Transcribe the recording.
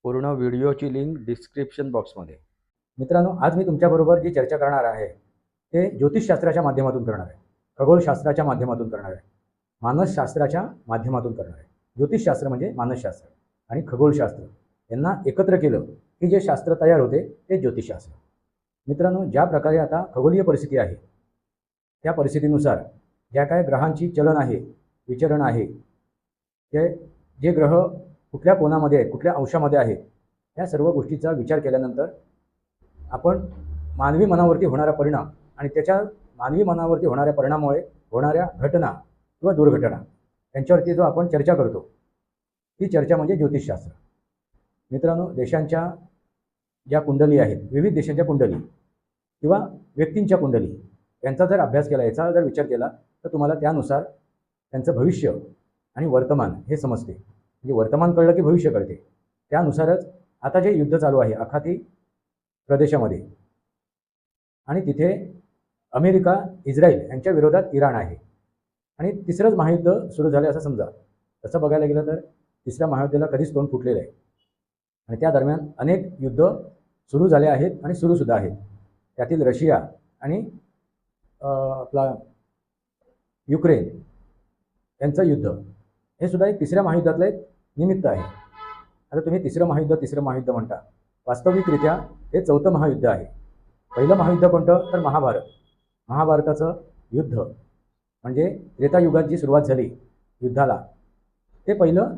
पूर्ण व्हिडिओची link description बॉक्समध्ये. मित्रांनो, आज मी तुमच्याबरोबर जी चर्चा करणार आहे ते ज्योतिषशास्त्राच्या माध्यमातून करणार आहे, खगोलशास्त्राच्या माध्यमातून करणार आहे, मानसशास्त्राच्या माध्यमातून करणार आहे. ज्योतिषशास्त्र म्हणजे मानसशास्त्र आणि खगोलशास्त्र यांना एकत्र केलं की जे शास्त्र तयार होते ते ज्योतिषशास्त्र. मित्रांनो, ज्या प्रकारे आता खगोलीय परिस्थिती आहे त्या परिस्थितीनुसार ज्या काय ग्रहांची चलन आहे, विचरण आहे, ते जे ग्रह कुठल्या कोणामध्ये आहेत, कुठल्या अंशामध्ये आहेत, या सर्व गोष्टीचा विचार केल्यानंतर आपण मानवी मनावरती होणारा परिणाम आणि त्याच्या मानवी मनावरती होणाऱ्या परिणामामुळे होणाऱ्या घटना किंवा दुर्घटना यांच्यावरती जो आपण चर्चा करतो ती चर्चा म्हणजे ज्योतिषशास्त्र. मित्रांनो, देशांच्या ज्या कुंडली आहेत, विविध देशांच्या कुंडली किंवा व्यक्तींच्या कुंडली यांचा जर अभ्यास केला, याचा जर विचार केला तर तुम्हाला त्यानुसार त्यांचं भविष्य आणि वर्तमान हे समजते. म्हणजे वर्तमान कळलं की भविष्य कळते. त्यानुसारच आता जे युद्ध चालू आहे आखाती प्रदेशामध्ये आणि तिथे अमेरिका, इस्रायल यांच्या विरोधात इराण आहे आणि तिसरंच महायुद्ध सुरू झालं असं समजा. तसं बघायला गेलं तर तिसऱ्या महायुद्धाला कधीच तोंड फुटलेलं आहे आणि त्या दरम्यान अनेक युद्ध सुरू झाले आहेत आणि सुरूसुद्धा आहेत. त्यातील रशिया आणि आपला युक्रेन यांचं युद्ध हे सुद्धा एक तिसऱ्या महायुद्धातलं एक निमित्त आहे. आता तुम्ही तिसरं महायुद्ध म्हणता, वास्तविकरित्या हे चौथं महायुद्ध आहे. पहिलं महायुद्ध कोणतं तर महाभारताचं युद्ध म्हणजे त्रेतायुगात जी सुरुवात झाली युद्धाला ते पहिलं